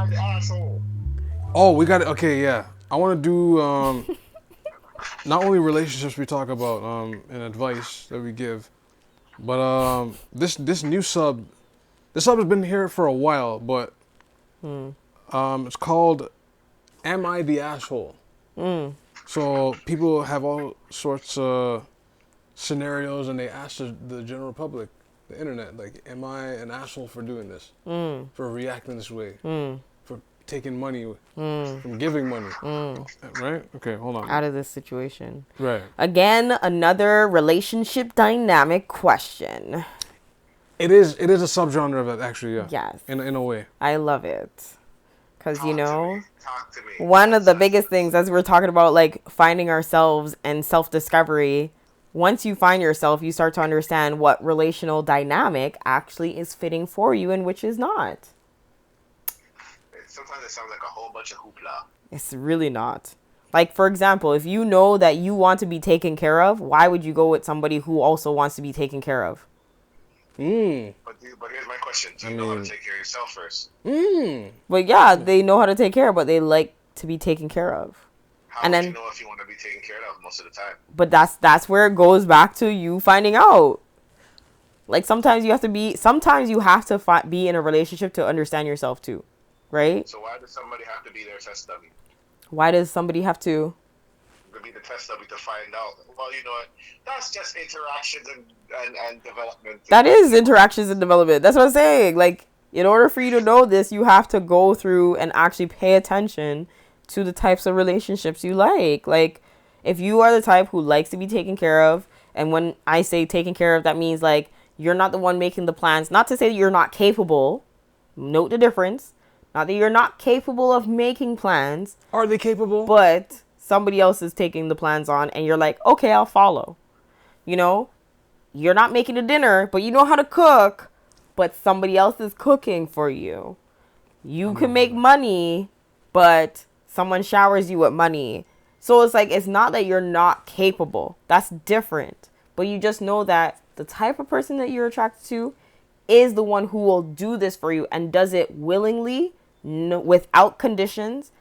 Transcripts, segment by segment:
I'm the asshole. Oh, we got it. Okay, yeah. I want to do not only relationships we talk about and advice that we give, but this new sub. This sub has been here for a while, but it's called "Am I the Asshole?" So people have all sorts of scenarios, and they ask the general public, the internet, like, "Am I an asshole for doing this? For reacting this way? For taking money? From giving money? Right? Okay, hold on. Out of this situation. Right. Again, another relationship dynamic question. It is a subgenre of it, actually. Yeah. Yes. In a way. I love it. Because, you know, Talk to me. one of the biggest things, as we're talking about, like, finding ourselves and self-discovery, once you find yourself, you start to understand what relational dynamic actually is fitting for you and which is not. Sometimes it sounds like a whole bunch of hoopla. It's really not. Like, for example, if you know that you want to be taken care of, why would you go with somebody who also wants to be taken care of? But here's my question: do you know how to take care of yourself first? But yeah, they know how to take care of, but they like to be taken care of. How And would then- you know if you want to be taken care of most of the time? But that's where it goes back to you finding out. Like, sometimes you have to be be in a relationship to understand yourself too, right? So why does somebody have to be their test dummy? Why does somebody have to? To be the test dummy to find out. Well, you know what? That's just interactions and development. That is interactions and development. That's what I'm saying. Like, in order for you to know this, you have to go through and actually pay attention to the types of relationships you like. Like, if you are the type who likes to be taken care of, and when I say taken care of, that means, like, you're not the one making the plans. Not to say that you're not capable. Note the difference. Not that you're not capable of making plans, Are they capable? but somebody else is taking the plans on, and you're like, okay, I'll follow. You know, you're not making the dinner, but you know how to cook, but somebody else is cooking for you. You can make money, but someone showers you with money. So it's like, it's not that you're not capable. That's different. But you just know that the type of person that you're attracted to is the one who will do this for you and does it willingly, without conditions,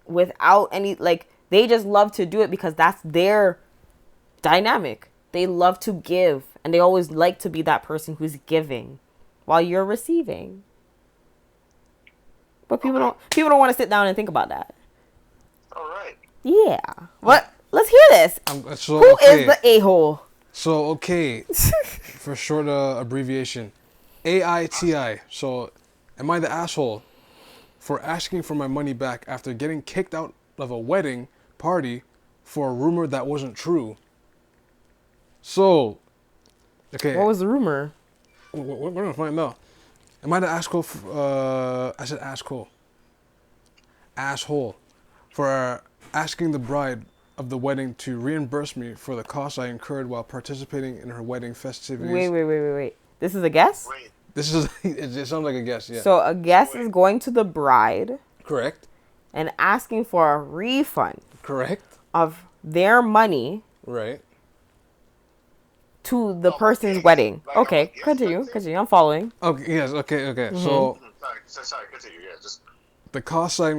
without any, like, they just love to do it because that's their dynamic. They love to give, and they always like to be that person who's giving while you're receiving. But people don't want to sit down and think about that. All right. Yeah. What? Let's hear this. So, Who okay. is the a-hole? So, okay, for short abbreviation, AITA. So, am I the asshole for asking for my money back after getting kicked out of a wedding party for a rumor that wasn't true? So, okay. What was the rumor? We're going to find out. Am I the asshole? I said asshole. Asshole. For asking the bride of the wedding to reimburse me for the costs I incurred while participating in her wedding festivities. Wait. This is a guess? Wait. This is, it sounds like a guess, yeah. So a guess is going to the bride Correct. and asking for a refund Correct. of their money Right. to the person's wedding. Okay, continue. I'm following. Okay, yes, okay. Mm-hmm. So, Sorry, continue. Yeah, just the costs I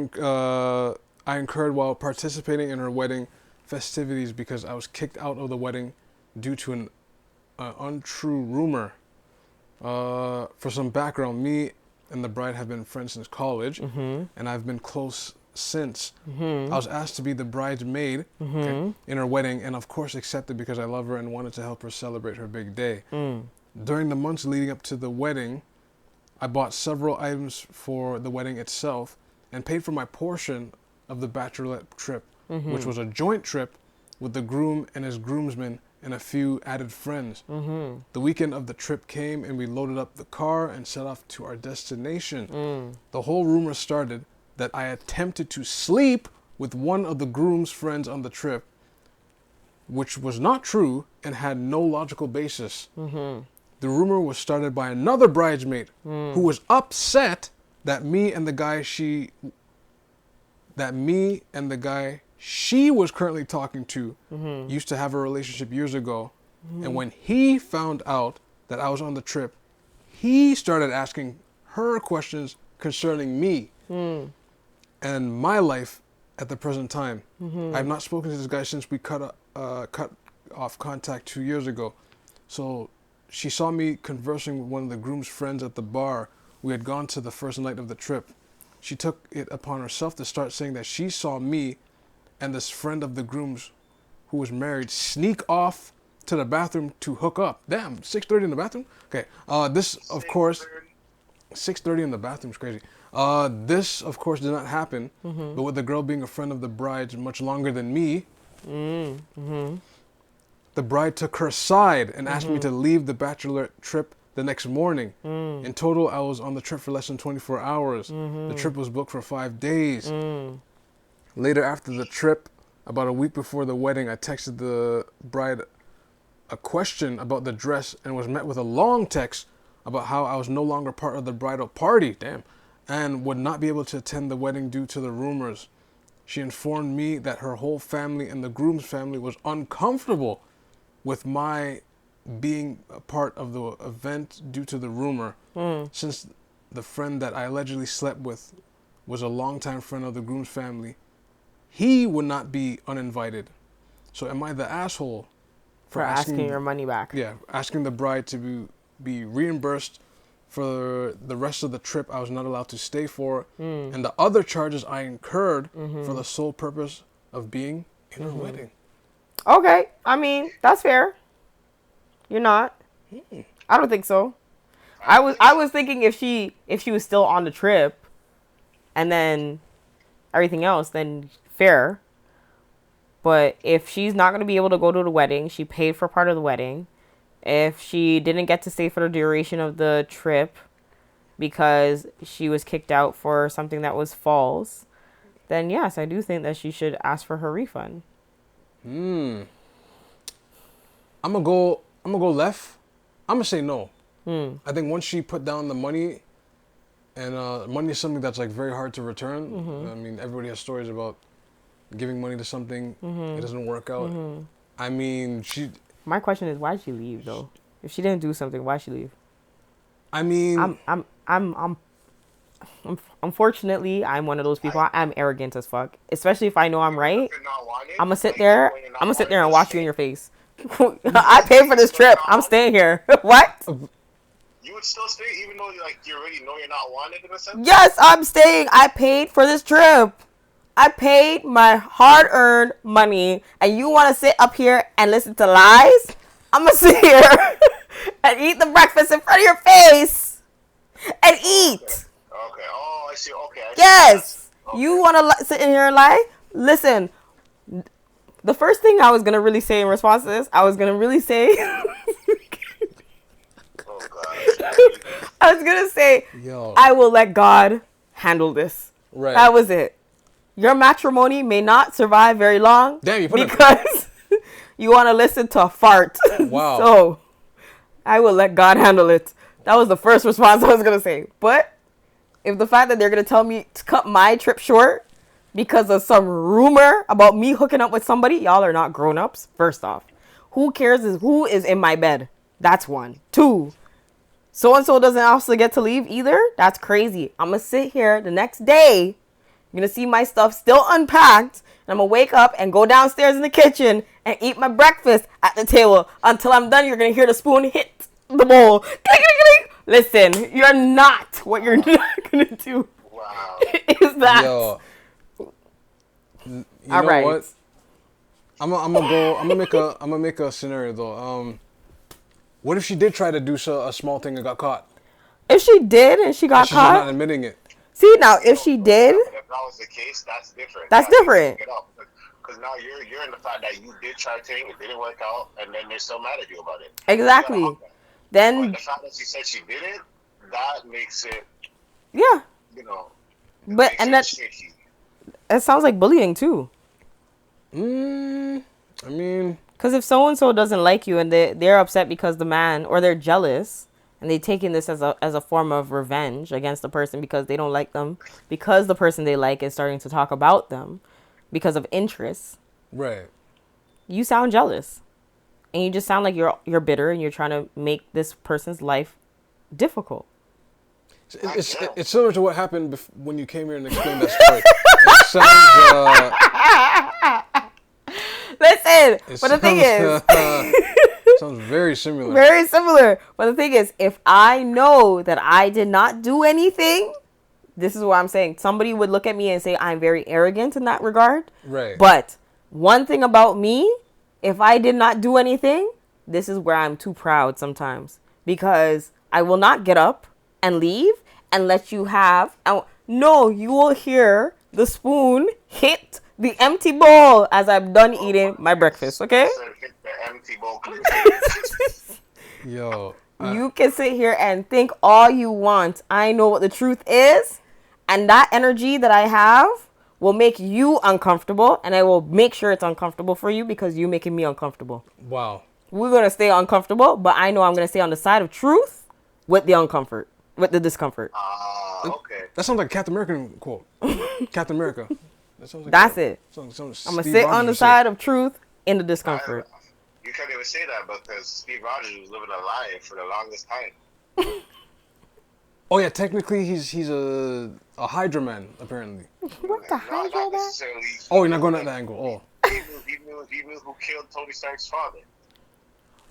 incurred while participating in her wedding festivities because I was kicked out of the wedding due to an untrue rumor. For some background, me and the bride have been friends since college, and I've been close since. I was asked to be the bridesmaid in her wedding, and of course accepted because I love her and wanted to help her celebrate her big day. During the months leading up to the wedding, I bought several items for the wedding itself and paid for my portion of the bachelorette trip, which was a joint trip with the groom and his groomsmen and a few added friends. The weekend of the trip came and we loaded up the car and set off to our destination. The whole rumor started that I attempted to sleep with one of the groom's friends on the trip, which was not true and had no logical basis. The rumor was started by another bridesmaid who was upset that me and the guy she was currently talking to used to have a relationship years ago. And when he found out that I was on the trip, he started asking her questions concerning me. And my life at the present time, I have not spoken to this guy since we cut off contact 2 years ago. So she saw me conversing with one of the groom's friends at the bar. We had gone to the first night of the trip. She took it upon herself to start saying that she saw me and this friend of the groom's who was married sneak off to the bathroom to hook up. Damn, 6:30 in the bathroom? Okay, this, of course, 6:30 in the bathroom is crazy. This, of course, did not happen, but with the girl being a friend of the bride's much longer than me, the bride took her side and asked me to leave the bachelorette trip the next morning. In total, I was on the trip for less than 24 hours. The trip was booked for 5 days. Later after the trip, about a week before the wedding, I texted the bride a question about the dress and was met with a long text about how I was no longer part of the bridal party, and would not be able to attend the wedding due to the rumors. She informed me that her whole family and the groom's family was uncomfortable with my being a part of the event due to the rumor, since the friend that I allegedly slept with was a longtime friend of the groom's family. He would not be uninvited. So am I the asshole For asking your money back? Yeah, asking the bride to be reimbursed for the rest of the trip I was not allowed to stay for, and the other charges I incurred for the sole purpose of being in her wedding. Okay, I mean, that's fair. You're not. I don't think so. I was thinking if she was still on the trip and then everything else, then fair. But if she's not going to be able to go to the wedding, she paid for part of the wedding. If she didn't get to stay for the duration of the trip because she was kicked out for something that was false, then yes, I do think that she should ask for her refund. I'm gonna go left. I'm gonna say no. I think once she put down the money, and money is something that's like very hard to return. I mean, everybody has stories about giving money to something, it doesn't work out. I mean, My question is, why'd she leave though? If she didn't do something, why'd she leave? I mean, I'm unfortunately, I'm one of those people. I'm arrogant as fuck, especially if I know I'm right. I'm gonna sit there and watch you in your face. I paid for this trip. I'm staying here. What? You would still stay even though you already know you're not wanted in a sense? Yes, I'm staying. I paid for this trip. I paid my hard-earned money, and you want to sit up here and listen to lies? I'm gonna sit here and eat the breakfast in front of your face and eat. Okay. Oh, I see. Okay. Yes. Okay. You want to sit in here and lie? Listen. The first thing I was gonna really say in response to this, I was gonna really say. Oh God. I was gonna say, Yo. I will let God handle this. Right. That was it. Your matrimony may not survive very long. Damn, you put it. Because you want to listen to a fart. Wow. So I will let God handle it. That was the first response I was gonna say. But if the fact that they're gonna tell me to cut my trip short because of some rumor about me hooking up with somebody, y'all are not grown-ups. First off, who cares who is in my bed? That's one. Two, so-and-so doesn't also get to leave either. That's crazy. I'm gonna sit here the next day. You're gonna see my stuff still unpacked, and I'm gonna wake up and go downstairs in the kitchen and eat my breakfast at the table. Until I'm done, you're gonna hear the spoon hit the bowl. Click, click, click. Listen, you're not what you're not gonna do. Wow. Is that? Yo. You All know right. what? I'm gonna make a scenario though. What if she did try to do a small thing and got caught? If she did and she got She's just not caught, admitting it. see now, if she did, If that was the case, that's different. That's different. Because now you're in the fact that you did try thing, it didn't work out, and then they're still mad at you about it. exactly. But Then the fact that she said she didn't, that makes it, yeah, but makes and it that tricky. it sounds like bullying too. I mean, Because if so and so doesn't like you and they're upset because the man, or they're jealous and they taking this as a form of revenge against the person because they don't like them, because the person they like is starting to talk about them because of interest, right. you sound jealous. And you just sound like you're bitter and you're trying to make this person's life difficult. It's similar to what happened when you came here and explained that story. It sounds. Listen, but the thing is, sounds very similar. very similar. But the thing is, if I know that I did not do anything, this is what I'm saying. Somebody would look at me and say I'm very arrogant in that regard. Right. But one thing about me, if I did not do anything, this is where I'm too proud sometimes, because I will not get up and leave and let you have. No, you will hear the spoon hit the empty bowl as I'm done eating my breakfast. Okay. Hit the empty bowl. Yo. You can sit here and think all you want. I know what the truth is, and that energy that I have will make you uncomfortable, and I will make sure it's uncomfortable for you because you're making me uncomfortable. Wow. We're going to stay uncomfortable, but I know I'm going to stay on the side of truth with the uncomfort, with the discomfort. Okay. That sounds like a Captain American quote. Captain America. That sounds like That's it. I'm going to sit on the side of truth in the discomfort. You can't even say that because Steve Rogers was living a lie for the longest time. Oh yeah, technically he's a Hydra man apparently. What the Hydra? Not necessarily. Oh, you're not going at that angle. Oh. He knew who killed Tony Stark's father.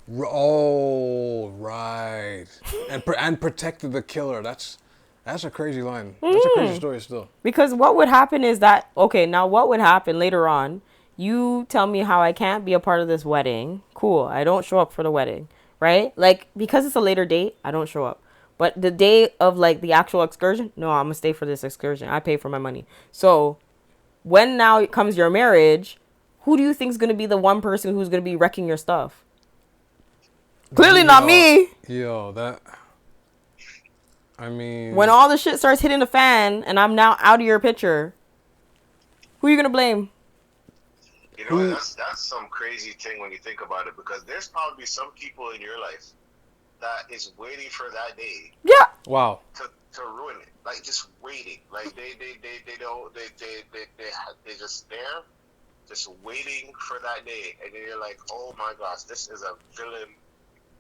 Oh, right. And protected the killer. That's a crazy line. That's a crazy story still. Because what would happen is that, okay, now what would happen later on? You tell me how I can't be a part of this wedding. Cool. I don't show up for the wedding, right? Like, because it's a later date, I don't show up. But the day of, like, the actual excursion, no, I'm going to stay for this excursion. I pay for my money. So when now it comes your marriage, who do you think is going to be the one person who's going to be wrecking your stuff? Clearly not me. Yo, that... I mean... When all the shit starts hitting the fan and I'm now out of your picture, who are you going to blame? You know, that's some crazy thing when you think about it, because there's probably some people in your life that is waiting for that day. Yeah. Wow. To ruin it, like just waiting, like they just there, just waiting for that day, and then you're like, oh my gosh, this is a villain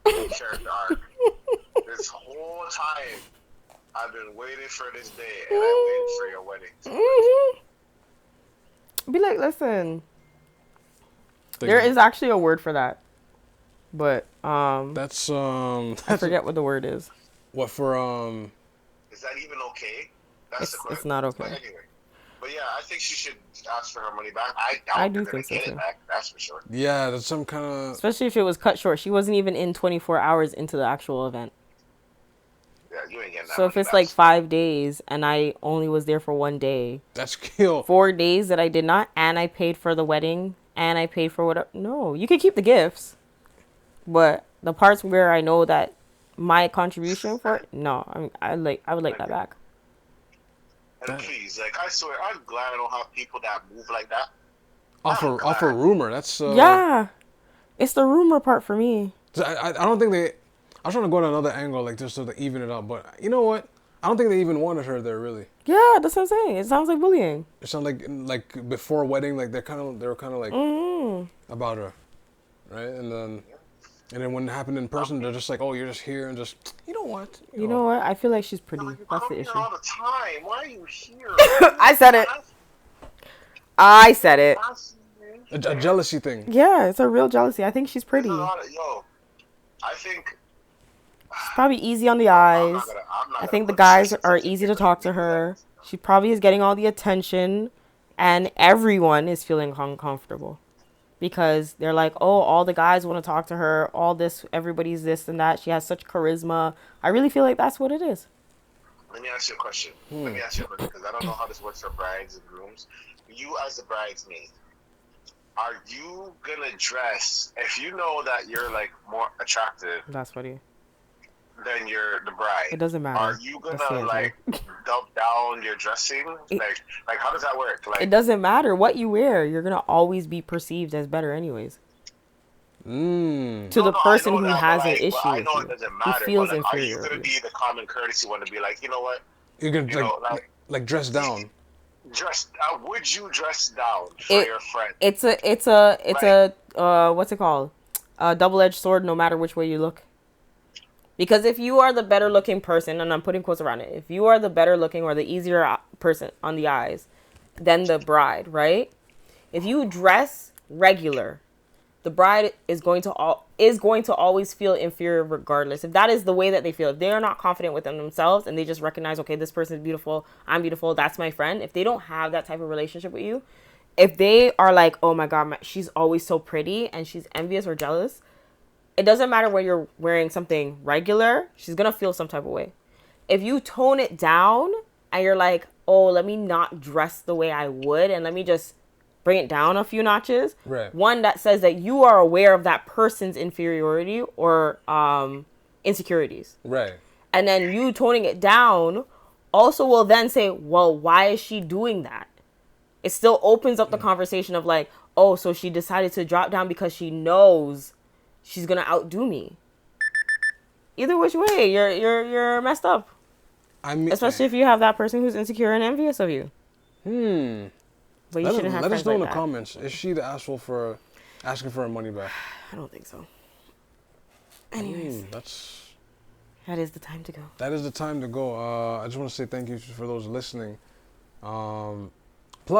character arc. This whole time I've been waiting for this day, and I waited for your wedding. Be like, listen. There is actually a word for that, but that's I forget what the word is. What for Is that even okay? That's the question. It's not okay. But anyway, but yeah, I think she should ask for her money back. I do think so get too. it back. That's for sure. Yeah, that's some kind of... Especially if it was cut short. She wasn't even in 24 hours into the actual event. Yeah, you ain't getting that. So if it's like 5 days and I only was there for 1 day, That's kill. 4 days that I did not, and I paid for the wedding and I paid for whatever. No, you can keep the gifts, but the parts where I know that my contribution for it, no, I would like that back. And please, like, I swear, I'm glad I don't have people that move like that. Off a rumor. That's yeah, it's the rumor part for me. I don't think they... I was trying to go on another angle, like just to even it out, but you know what? I don't think they even wanted her there, really. Yeah, that's what I'm saying. It sounds like bullying. It sounded like before wedding, like they were kind of like about her, right? And then when it happened in person, they're just like, oh, you're just here and just, you know what? You know what? I feel like she's pretty. You That's come the here issue. all the time. Why are you here? I said it. I said it. A jealousy thing. Yeah, it's a real jealousy. I think she's pretty. Yo, I think Probably easy on the eyes. I think the guys are easy to talk to her. She probably is getting all the attention, and everyone is feeling uncomfortable because they're like, oh, all the guys want to talk to her, all this, everybody's this and that. She has such charisma. I really feel like that's what it is. Let me ask you a question. Because I don't know how this works for brides and grooms. You as the bridesmaid, are you gonna dress, if you know that you're like more attractive? That's funny. Then you're the bride. It doesn't matter. Are you gonna like dump down your dressing? Like how does that work? Like, it doesn't matter what you wear. You're gonna always be perceived as better, anyways. To the person who has an issue with you, it doesn't matter, who feels but, like, inferior. Are you gonna be the common courtesy one to be like, you know what? You're gonna like dress down. Would you dress down for your friend? It's a what's it called? A double-edged sword. No matter which way you look. Because if you are the better looking person, and I'm putting quotes around it, if you are the better looking or the easier person on the eyes than the bride, right? If you dress regular, the bride is going to always feel inferior regardless. If that is the way that they feel, if they are not confident within themselves and they just recognize, okay, this person is beautiful, I'm beautiful, that's my friend. If they don't have that type of relationship with you, if they are like, oh my God, she's always so pretty and she's envious or jealous, it doesn't matter when you're wearing something regular, she's going to feel some type of way. If you tone it down and you're like, oh, let me not dress the way I would and let me just bring it down a few notches. Right. One that says that you are aware of that person's inferiority or insecurities. Right. And then you toning it down also will then say, well, why is she doing that? It still opens up the conversation of like, oh, so she decided to drop down because she knows she's gonna outdo me. Either which way, you're messed up. I mean, especially if you have that person who's insecure and envious of you. But you shouldn't have let us friends know like in the that. comments. Is she the asshole for asking for her money back? I don't think so. Anyways, that is the time to go. That is the time to go. I just want to say thank you for those listening.